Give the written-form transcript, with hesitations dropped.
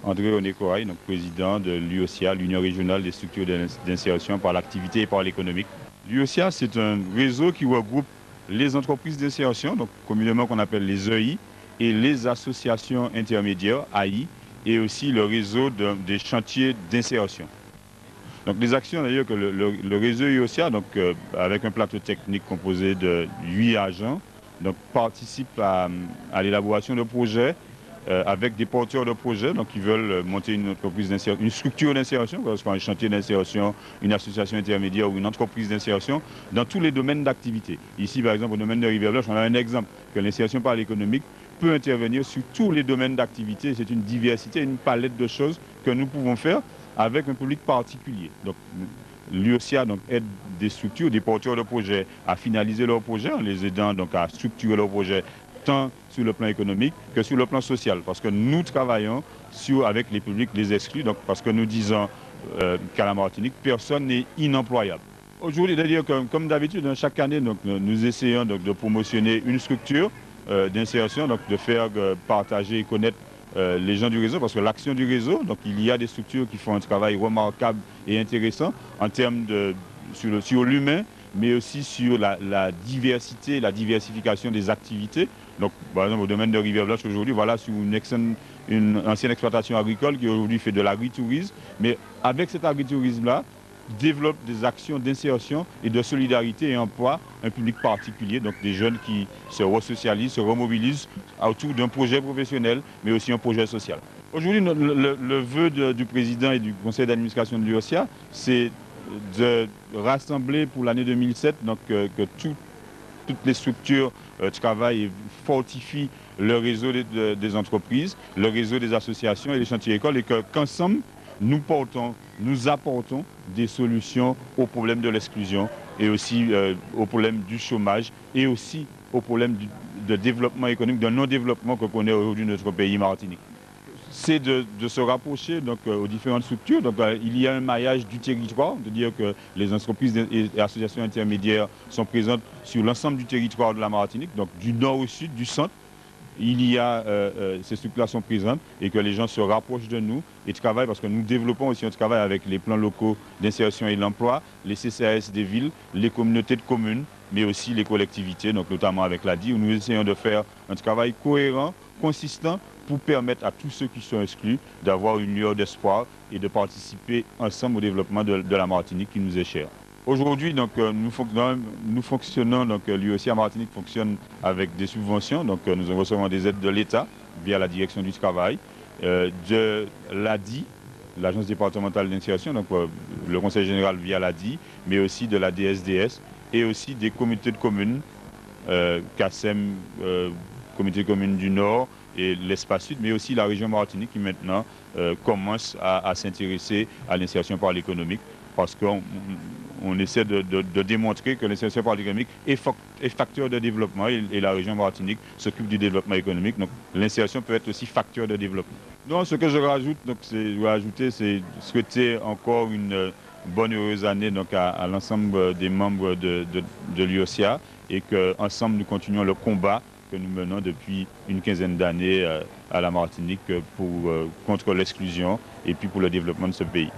André Onekoraï, donc président de l'UOSIA, l'Union régionale des structures d'insertion par l'activité et par l'économique. L'UOSIA, c'est un réseau qui regroupe les entreprises d'insertion, donc communément qu'on appelle les EI, et les associations intermédiaires, AI, et aussi le réseau des chantiers d'insertion. Donc les actions d'ailleurs que le réseau UOSIA, donc, avec un plateau technique composé de 8 agents, donc, participe à l'élaboration de projets avec des porteurs de projets donc, qui veulent monter une entreprise d'insertion, une structure d'insertion, parce qu'un chantier d'insertion, une association intermédiaire ou une entreprise d'insertion, dans tous les domaines d'activité. Ici, par exemple, au domaine de Rivière-Blanche, on a un exemple que l'insertion par l'économique peut intervenir sur tous les domaines d'activité. C'est une diversité, une palette de choses que nous pouvons faire avec un public particulier. Donc, l'UOSIA aide des structures, des porteurs de projets à finaliser leurs projets en les aidant donc, à structurer leurs projets tant sur le plan économique que sur le plan social. Parce que nous travaillons avec les publics, les exclus, donc, parce que nous disons qu'à la Martinique, personne n'est inemployable. Aujourd'hui, c'est-à-dire que, comme d'habitude, chaque année, donc, nous essayons donc, de promotionner une structure d'insertion, donc de faire partager et connaître les gens du réseau, parce que l'action du réseau, donc il y a des structures qui font un travail remarquable et intéressant en termes sur l'humain, mais aussi sur la diversité, la diversification des activités. Donc, par exemple, au domaine de Rivière-Blanche, aujourd'hui, voilà, sur une ancienne exploitation agricole qui aujourd'hui fait de l'agritourisme, mais avec cet agritourisme-là, développe des actions d'insertion et de solidarité et emploi un public particulier, donc des jeunes qui se resocialisent, se remobilisent autour d'un projet professionnel, mais aussi un projet social. Aujourd'hui, le vœu du président et du conseil d'administration de l'UOSIA, c'est de rassembler pour l'année 2007 donc, que toutes les structures travaillent et fortifient le réseau des entreprises, le réseau des associations et les chantiers écoles, et qu'ensemble, nous apportons des solutions aux problèmes de l'exclusion et aussi aux problèmes du chômage et aussi aux problèmes de développement économique, de non-développement que connaît aujourd'hui notre pays Martinique. C'est de se rapprocher donc, aux différentes structures. Donc, il y a un maillage du territoire, de dire que les entreprises et associations intermédiaires sont présentes sur l'ensemble du territoire de la Martinique, donc du nord au sud, du centre. Il y a ces structures sont présentes et que les gens se rapprochent de nous et travaillent, parce que nous développons aussi un travail avec les plans locaux d'insertion et de l'emploi, les CCAS des villes, les communautés de communes, mais aussi les collectivités, donc notamment avec l'ADI, où nous essayons de faire un travail cohérent, consistant, pour permettre à tous ceux qui sont exclus d'avoir une lueur d'espoir et de participer ensemble au développement de la Martinique qui nous est chère. Aujourd'hui, nous fonctionnons, donc l'UOSIA Martinique fonctionne avec des subventions, donc nous recevons des aides de l'État via la direction du travail, de l'ADI, l'Agence départementale d'insertion, donc le Conseil général via l'ADI, mais aussi de la DSDS et aussi des comités de communes, CASEM, Comité de communes du Nord et l'Espace Sud, mais aussi la région Martinique qui maintenant commence à s'intéresser à l'insertion par l'économique, parce qu'on essaie de démontrer que l'insertion par l'économique est facteur de développement et la région Martinique s'occupe du développement économique. Donc l'insertion peut être aussi facteur de développement. Donc ce que je rajoute, c'est souhaiter encore une bonne heureuse année donc, à l'ensemble des membres de l'UOSIA, et qu'ensemble nous continuons le combat que nous menons depuis une quinzaine d'années à la Martinique contre l'exclusion et puis pour le développement de ce pays.